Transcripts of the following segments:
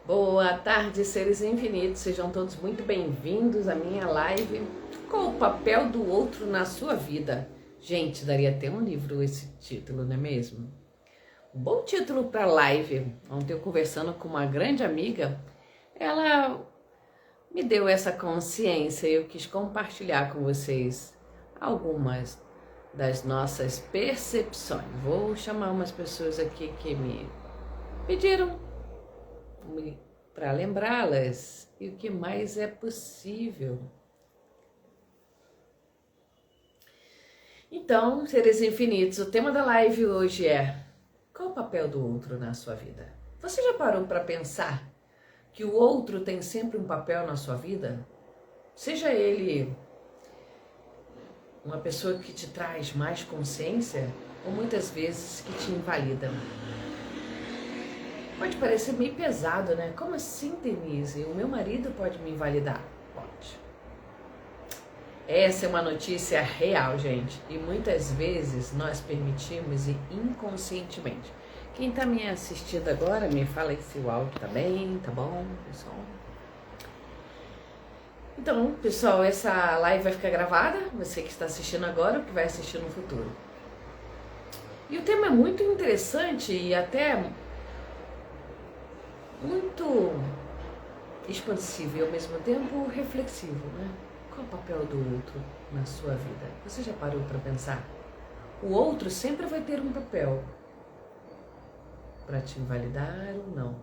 Boa tarde, seres infinitos, sejam todos muito bem-vindos à minha live. Qual o papel do outro na sua vida? Gente, daria até um livro esse título, não é mesmo? Um bom título para live. Ontem eu conversando com uma grande amiga, ela me deu essa consciência e eu quis compartilhar com vocês algumas das nossas percepções. Vou chamar umas pessoas aqui que me pediram para lembrá-las e o que mais é possível. Então, seres infinitos, o tema da live hoje é: qual o papel do outro na sua vida? Você já parou para pensar que o outro tem sempre um papel na sua vida? Seja ele uma pessoa que te traz mais consciência ou muitas vezes que te invalida. Pode parecer meio pesado, né? Como assim, Denise? O meu marido pode me invalidar? Pode. Essa é uma notícia real, gente. E muitas vezes nós permitimos e inconscientemente. Quem tá me assistindo agora, me fala aí se o áudio tá bem, tá bom, pessoal? Então, pessoal, essa live vai ficar gravada. Você que está assistindo agora ou que vai assistir no futuro. E o tema é muito interessante e até muito expansivo e ao mesmo tempo reflexivo, né? Qual o papel do outro na sua vida? Você já parou para pensar? O outro sempre vai ter um papel para te invalidar ou não.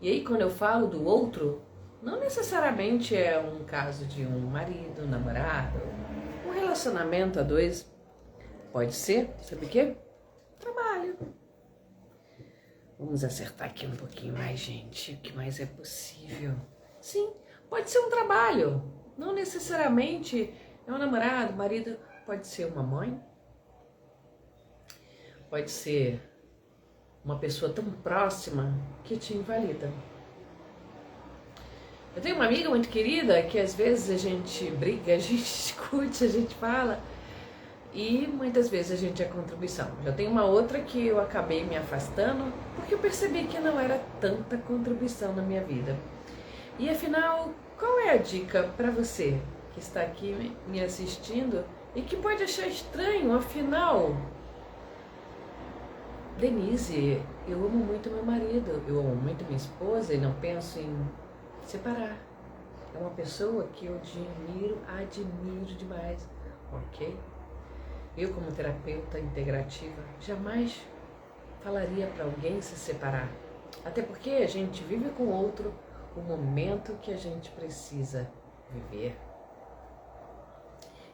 E aí quando eu falo do outro, não necessariamente é um caso de um marido, um namorado, um relacionamento a dois. Pode ser, sabe o quê? Trabalho. Vamos acertar aqui um pouquinho mais, gente. O que mais é possível? Sim, pode ser um trabalho. Não necessariamente é um namorado, marido. Pode ser uma mãe. Pode ser uma pessoa tão próxima que te invalida. Eu tenho uma amiga muito querida que às vezes a gente briga, a gente discute, a gente fala. E muitas vezes a gente é contribuição. Já tem uma outra que eu acabei me afastando porque eu percebi que não era tanta contribuição na minha vida. E afinal, qual é a dica para você que está aqui me assistindo e que pode achar estranho? Afinal, Denise, eu amo muito meu marido, eu amo muito minha esposa e não penso em separar. É uma pessoa que eu admiro demais, ok? Eu, como terapeuta integrativa, jamais falaria para alguém se separar. Até porque a gente vive com o outro o momento que a gente precisa viver.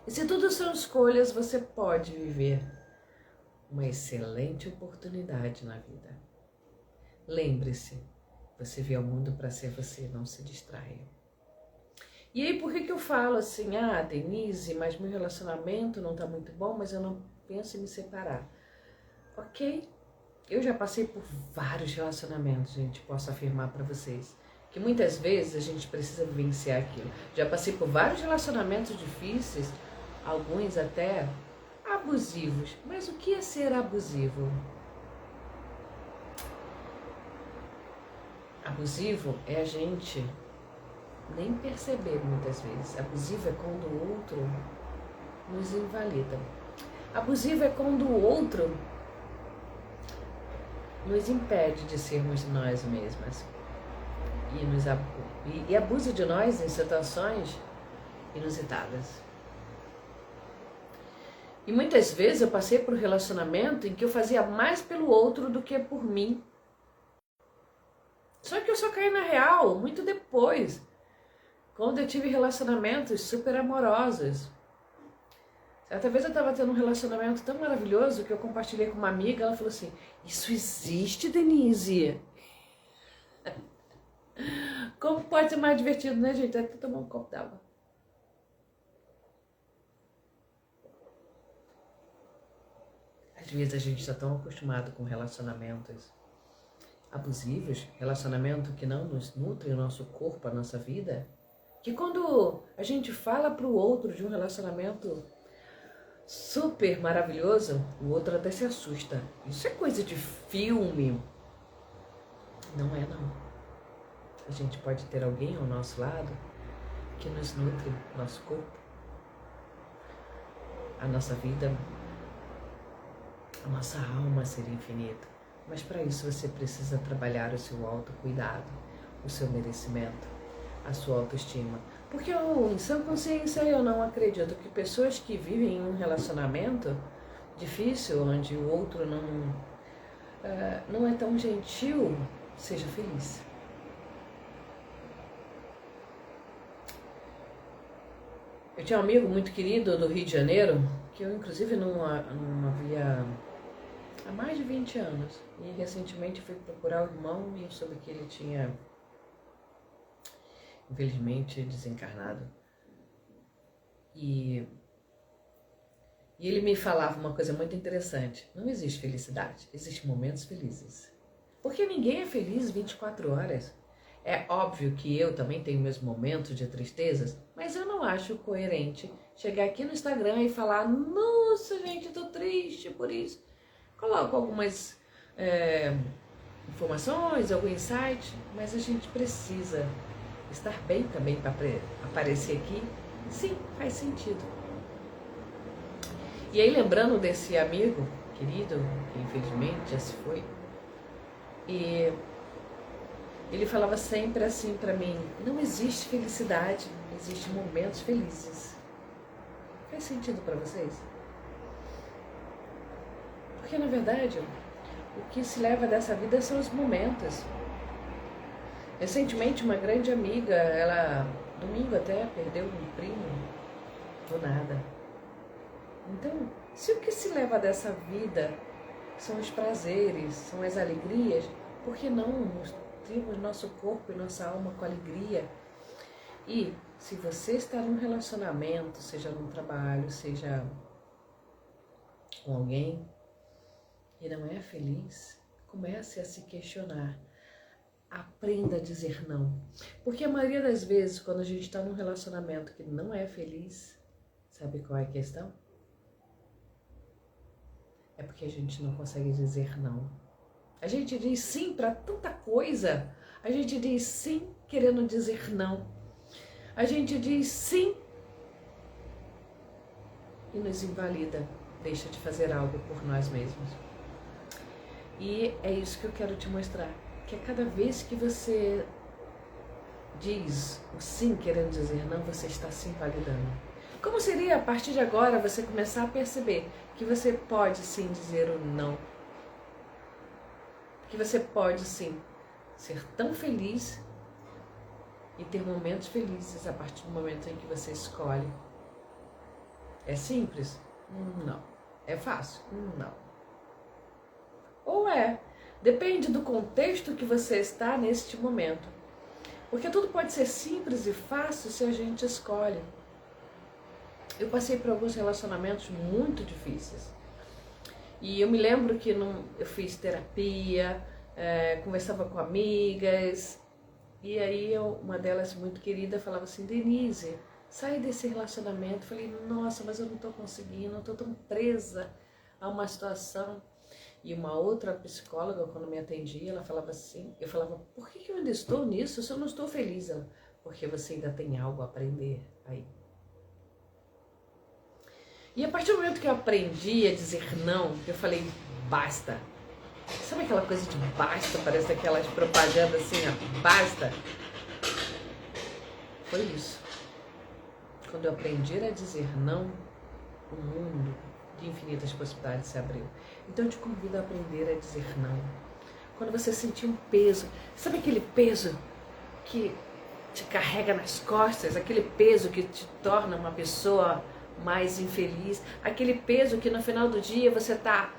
E se tudo são escolhas, você pode viver uma excelente oportunidade na vida. Lembre-se, você veio ao mundo para ser você, não se distraia. E aí, por que eu falo assim, Denise, mas meu relacionamento não tá muito bom, mas eu não penso em me separar? Ok, eu já passei por vários relacionamentos, gente, posso afirmar para vocês, que muitas vezes a gente precisa vivenciar aquilo. Já passei por vários relacionamentos difíceis, alguns até abusivos. Mas o que é ser abusivo? Abusivo é a gente nem perceber muitas vezes. Abusivo é quando o outro nos invalida. Abusivo é quando o outro nos impede de sermos nós mesmas e abusa de nós em situações inusitadas. E muitas vezes eu passei por um relacionamento em que eu fazia mais pelo outro do que por mim. Só que eu só caí na real muito depois, quando eu tive relacionamentos super amorosos. Certa vez eu estava tendo um relacionamento tão maravilhoso que eu compartilhei com uma amiga, ela falou assim, isso existe, Denise? Como pode ser mais divertido, né, gente? Até tomar um copo d'água. Às vezes a gente está tão acostumado com relacionamentos abusivos, relacionamento que não nos nutre o nosso corpo, a nossa vida, que quando a gente fala para o outro de um relacionamento super maravilhoso, o outro até se assusta. Isso é coisa de filme. Não é, não. a gente pode ter alguém ao nosso lado que nos nutre, nosso corpo, a nossa vida, a nossa alma ser infinita. Mas para isso você precisa trabalhar o seu autocuidado, o seu merecimento, a sua autoestima. Porque em sã consciência eu não acredito que pessoas que vivem em um relacionamento difícil, onde o outro não é tão gentil, seja feliz. Eu tinha um amigo muito querido do Rio de Janeiro, que eu inclusive não havia há mais de 20 anos. E recentemente fui procurar o irmão e eu soube que ele tinha, infelizmente, desencarnado. E ele me falava uma coisa muito interessante. Não existe felicidade, existem momentos felizes. Porque ninguém é feliz 24 horas. É óbvio que eu também tenho meus momentos de tristezas, mas eu não acho coerente chegar aqui no Instagram e falar: nossa, gente, tô triste por isso. Coloco algumas informações, algum insight, mas a gente precisa estar bem também para aparecer aqui. Sim, faz sentido. E aí, lembrando desse amigo querido, que infelizmente já se foi, e ele falava sempre assim para mim: não existe felicidade, existem momentos felizes. Faz sentido para vocês? Porque na verdade, o que se leva dessa vida são os momentos. Recentemente, uma grande amiga, ela, domingo até, perdeu um primo do nada. Então, se o que se leva dessa vida são os prazeres, são as alegrias, por que não nutrirmos nosso corpo e nossa alma com alegria? E se você está num relacionamento, seja num trabalho, seja com alguém, e não é feliz, comece a se questionar. Aprenda a dizer não. Porque a maioria das vezes, quando a gente está num relacionamento que não é feliz, sabe qual é a questão? É porque a gente não consegue dizer não. A gente diz sim para tanta coisa. A gente diz sim querendo dizer não. A gente diz sim e nos invalida. Deixa de fazer algo por nós mesmos. E é isso que eu quero te mostrar. Que a cada vez que você diz o sim querendo dizer não, você está se invalidando. Como seria a partir de agora você começar a perceber que você pode sim dizer o não? Que você pode sim ser tão feliz e ter momentos felizes a partir do momento em que você escolhe. É simples? Não. É fácil? Não. Ou é? Depende do contexto que você está neste momento. Porque tudo pode ser simples e fácil se a gente escolhe. Eu passei por alguns relacionamentos muito difíceis. E eu me lembro que eu fiz terapia, conversava com amigas. E aí uma delas muito querida falava assim: Denise, sai desse relacionamento. Eu falei: nossa, mas eu não estou conseguindo, eu estou tão presa a uma situação. E uma outra psicóloga, quando me atendia, ela falava assim, eu falava: por que eu ainda estou nisso se eu não estou feliz? Ela: porque você ainda tem algo a aprender aí. E a partir do momento que eu aprendi a dizer não, eu falei: basta. Sabe aquela coisa de basta? Parece aquelas propagandas assim, ó, basta. Foi isso. Quando eu aprendi a dizer não, o mundo de infinitas possibilidades se abriu. Então eu te convido a aprender a dizer não. Quando você sentir um peso, sabe aquele peso que te carrega nas costas, aquele peso que te torna uma pessoa mais infeliz, aquele peso que no final do dia você tá: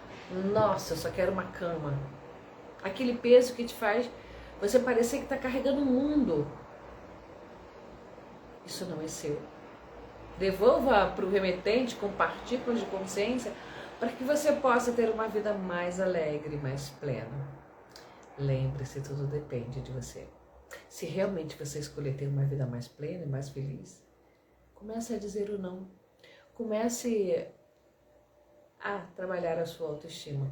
nossa, eu só quero uma cama. Aquele peso que te faz você parecer que está carregando o mundo. Isso não é seu. Devolva para o remetente com partículas de consciência para que você possa ter uma vida mais alegre, mais plena. Lembre-se, tudo depende de você. Se realmente você escolher ter uma vida mais plena e mais feliz, comece a dizer o não. Comece a trabalhar a sua autoestima.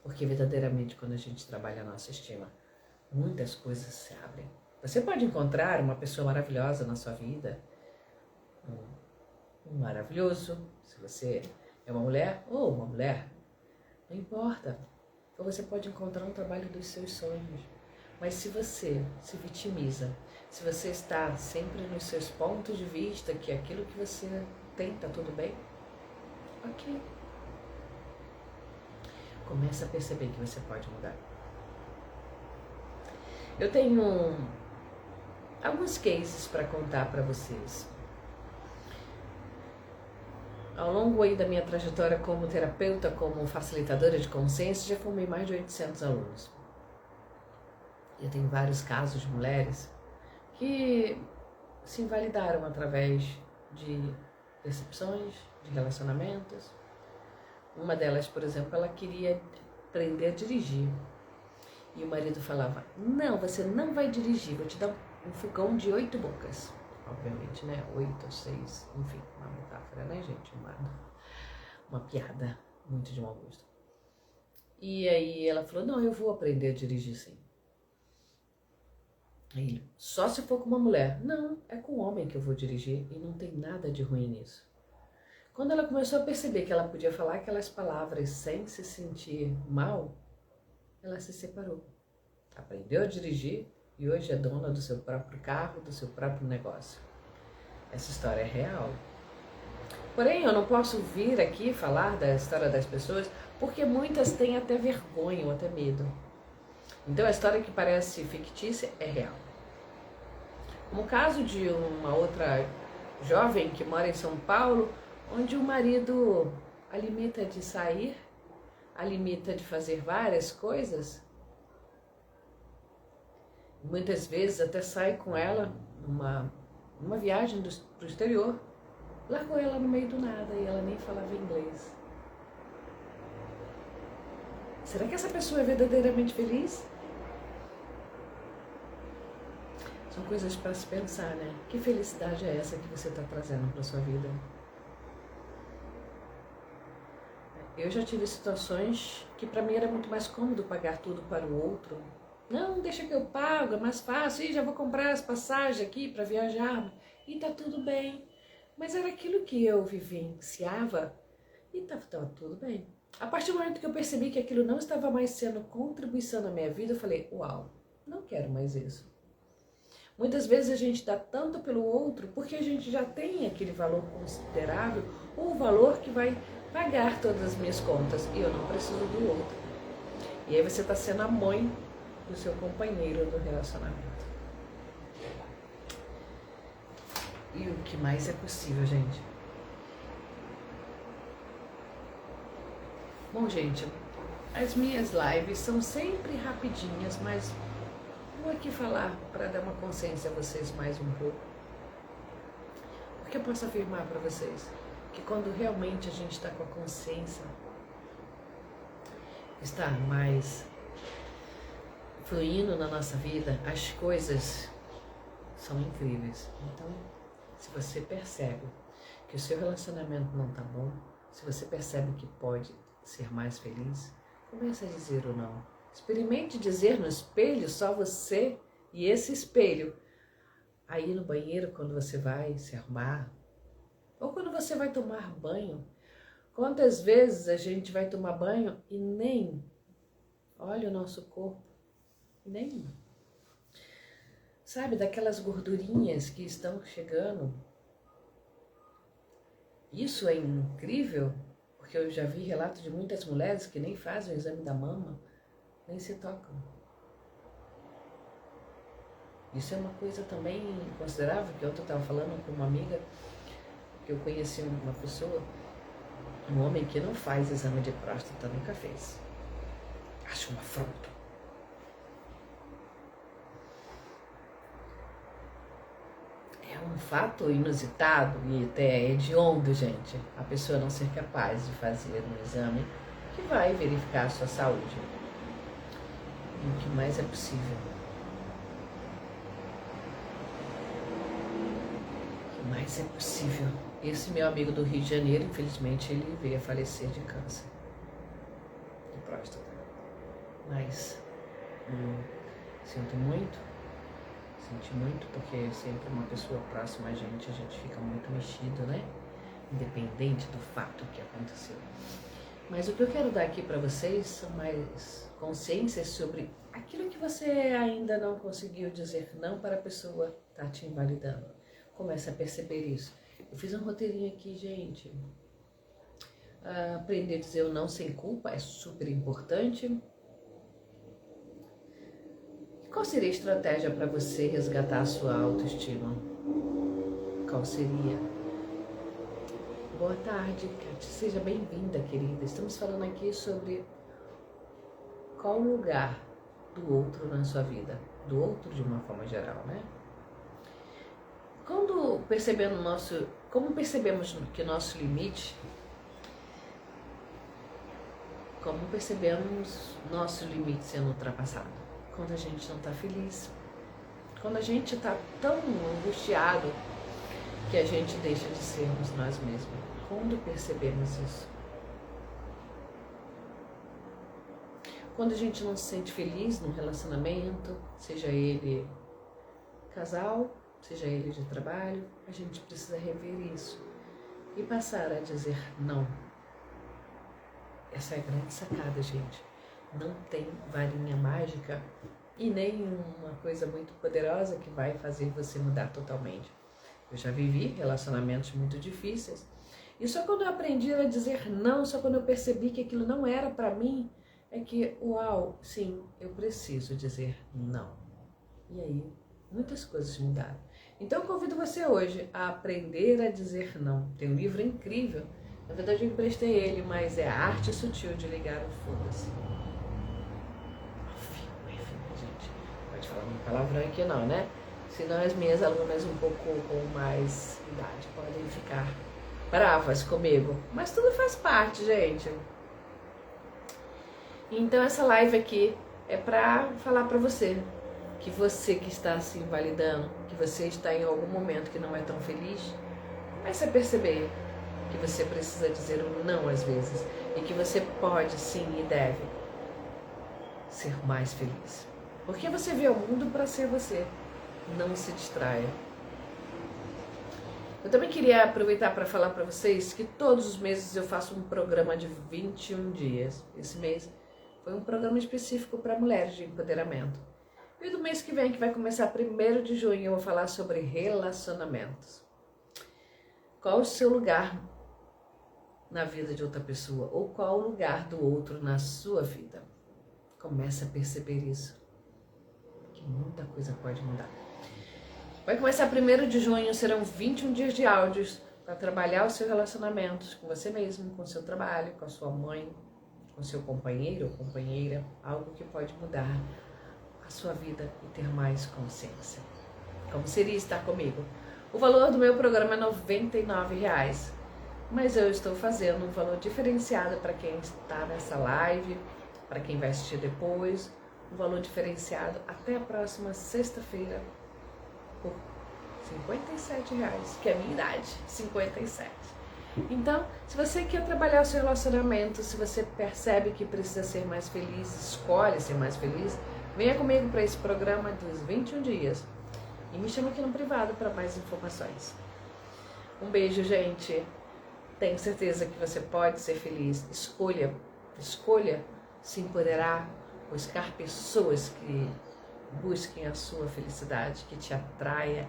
Porque verdadeiramente quando a gente trabalha a nossa estima, muitas coisas se abrem. Você pode encontrar uma pessoa maravilhosa na sua vida, um maravilhoso, se você é uma mulher ou uma mulher, não importa. Ou você pode encontrar um trabalho dos seus sonhos. Mas se você se vitimiza, se você está sempre nos seus pontos de vista, que aquilo que você tem está tudo bem, ok. Comece a perceber que você pode mudar. Eu tenho alguns cases para contar para vocês. Ao longo aí da minha trajetória como terapeuta, como facilitadora de consciência, já formei mais de 800 alunos. Eu tenho vários casos de mulheres que se invalidaram através de decepções, de relacionamentos. Uma delas, por exemplo, ela queria aprender a dirigir. E o marido falava, não, você não vai dirigir, vou te dar um fogão de 8 bocas. Obviamente, né? 8 ou 6, enfim, uma metáfora, né, gente? Uma piada muito de mau gosto. E aí ela falou, não, eu vou aprender a dirigir sim. Aí ele, só se for com uma mulher. Não, é com um homem que eu vou dirigir e não tem nada de ruim nisso. Quando ela começou a perceber que ela podia falar aquelas palavras sem se sentir mal, ela se separou. Aprendeu a dirigir e hoje é dona do seu próprio carro, do seu próprio negócio. Essa história é real. Porém, eu não posso vir aqui falar da história das pessoas porque muitas têm até vergonha ou até medo. Então a história que parece fictícia é real. Como o caso de uma outra jovem que mora em São Paulo, onde o marido a limita de sair, a limita de fazer várias coisas. Muitas vezes até sai com ela numa viagem para o exterior, largou ela no meio do nada e ela nem falava inglês. Será que essa pessoa é verdadeiramente feliz? São coisas para se pensar, né? Que felicidade é essa que você está trazendo para sua vida? Eu já tive situações que para mim era muito mais cômodo pagar tudo para o outro. Não, deixa que eu pago, é mais fácil. E já vou comprar as passagens aqui para viajar. E tá tudo bem. Mas era aquilo que eu vivenciava e tava tudo bem. A partir do momento que eu percebi que aquilo não estava mais sendo contribuição na minha vida, eu falei, uau, não quero mais isso. Muitas vezes a gente dá tanto pelo outro porque a gente já tem aquele valor considerável ou o valor que vai pagar todas as minhas contas e eu não preciso do outro. E aí você está sendo a mãe do seu companheiro do relacionamento. E o que mais é possível, gente? Bom, gente, as minhas lives são sempre rapidinhas, mas vou aqui falar para dar uma consciência a vocês mais um pouco. Porque eu posso afirmar para vocês que quando realmente a gente está com a consciência, está mais fluindo na nossa vida, as coisas são incríveis. Então, se você percebe que o seu relacionamento não está bom, se você percebe que pode ser mais feliz, comece a dizer ou não. Experimente dizer no espelho, só você e esse espelho. Aí no banheiro, quando você vai se arrumar, ou quando você vai tomar banho. Quantas vezes a gente vai tomar banho e nem olha o nosso corpo? Nem. Sabe, daquelas gordurinhas que estão chegando. Isso é incrível, porque eu já vi relatos de muitas mulheres que nem fazem o exame da mama, nem se tocam. Isso é uma coisa também considerável, que ontem eu estava falando com uma amiga, que eu conheci uma pessoa, um homem que não faz exame de próstata, nunca fez. Acho uma afronta. É um fato inusitado e até hediondo, gente, a pessoa não ser capaz de fazer um exame que vai verificar a sua saúde. E o que mais é possível? O que mais é possível? Esse meu amigo do Rio de Janeiro, infelizmente, ele veio a falecer de câncer de próstata. Mas Sinto muito, senti muito, porque sempre uma pessoa próxima a gente fica muito mexido, né? Independente do fato que aconteceu. Mas o que eu quero dar aqui para vocês são mais consciências sobre aquilo que você ainda não conseguiu dizer não para a pessoa que está te invalidando. Comece a perceber isso. Eu fiz um roteirinho aqui, gente. Aprender a dizer o não sem culpa é super importante. Qual seria a estratégia para você resgatar a sua autoestima? Qual seria? Boa tarde, Kátia. Seja bem-vinda, querida. Estamos falando aqui sobre qual o lugar do outro na sua vida. Do outro de uma forma geral, né? Como percebemos que nosso limite, sendo ultrapassado? Quando a gente não está feliz, quando a gente está tão angustiado que a gente deixa de sermos nós mesmos. Quando percebemos isso? Quando a gente não se sente feliz num relacionamento, seja ele casal, seja ele de trabalho, a gente precisa rever isso e passar a dizer não. Essa é a grande sacada, gente. Não tem varinha mágica e nem uma coisa muito poderosa que vai fazer você mudar totalmente. Eu já vivi relacionamentos muito difíceis e só quando eu aprendi a dizer não, só quando eu percebi que aquilo não era para mim, é que, uau, sim, eu preciso dizer não. E aí, muitas coisas mudaram. Então eu convido você hoje a aprender a dizer não. Tem um livro incrível, na verdade eu emprestei ele, mas é A Arte Sutil de Ligar o Foda-se. Gente, pode falar uma palavrão aqui não, né? Senão as minhas alunas um pouco com mais idade podem ficar bravas comigo. Mas tudo faz parte, gente. Então essa live aqui é pra falar pra você que está se invalidando, que você está em algum momento que não é tão feliz, comece a perceber que você precisa dizer um não às vezes e que você pode sim e deve ser mais feliz. Porque você vê o mundo para ser você. Não se distraia. Eu também queria aproveitar para falar para vocês que todos os meses eu faço um programa de 21 dias. Esse mês foi um programa específico para mulheres de empoderamento. E do mês que vem, que vai começar 1º de junho, eu vou falar sobre relacionamentos. Qual o seu lugar na vida de outra pessoa? Ou qual o lugar do outro na sua vida? Comece a perceber isso. Que muita coisa pode mudar. Vai começar 1º de junho, serão 21 dias de áudios para trabalhar os seus relacionamentos com você mesmo, com o seu trabalho, com a sua mãe, com o seu companheiro ou companheira, algo que pode mudar a sua vida e ter mais consciência. Como seria estar comigo? O valor do meu programa é R$ 99,00, mas eu estou fazendo um valor diferenciado para quem está nessa live, para quem vai assistir depois, um valor diferenciado até a próxima sexta-feira, por R$ 57,00, que é a minha idade, 57. Então, se você quer trabalhar o seu relacionamento, se você percebe que precisa ser mais feliz, escolhe ser mais feliz, venha comigo para esse programa dos 21 dias e me chama aqui no privado para mais informações. Um beijo, gente. Tenho certeza que você pode ser feliz. Escolha se empoderar, buscar pessoas que busquem a sua felicidade, que te atraia.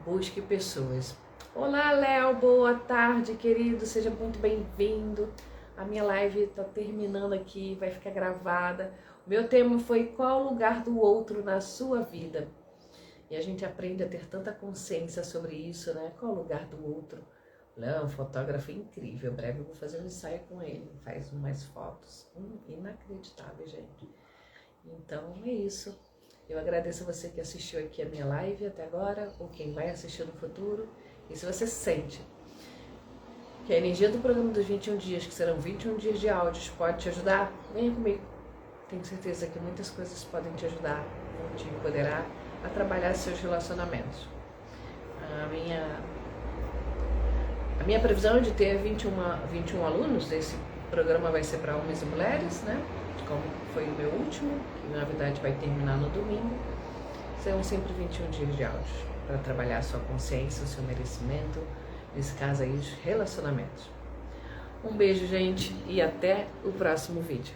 Busque pessoas. Olá, Léo, boa tarde, querido, seja muito bem-vindo. A minha live está terminando aqui, vai ficar gravada. O meu tema foi qual o lugar do outro na sua vida? E a gente aprende a ter tanta consciência sobre isso, né? Qual o lugar do outro? Léo é um fotógrafo incrível, em breve eu vou fazer um ensaio com ele, faz umas fotos inacreditáveis, gente. Então é isso. Eu agradeço a você que assistiu aqui a minha live até agora, ou quem vai assistir no futuro. E se você sente que a energia do programa dos 21 dias, que serão 21 dias de áudios, pode te ajudar, venha comigo. Tenho certeza que muitas coisas podem te ajudar, vão te empoderar a trabalhar seus relacionamentos. A minha previsão é de ter 21 alunos. Esse programa vai ser para homens e mulheres, né? Como foi o meu último, que novidade vai terminar no domingo. Serão sempre 21 dias de áudio para trabalhar a sua consciência, o seu merecimento, nesse caso aí, os relacionamentos. Um beijo, gente, e até o próximo vídeo.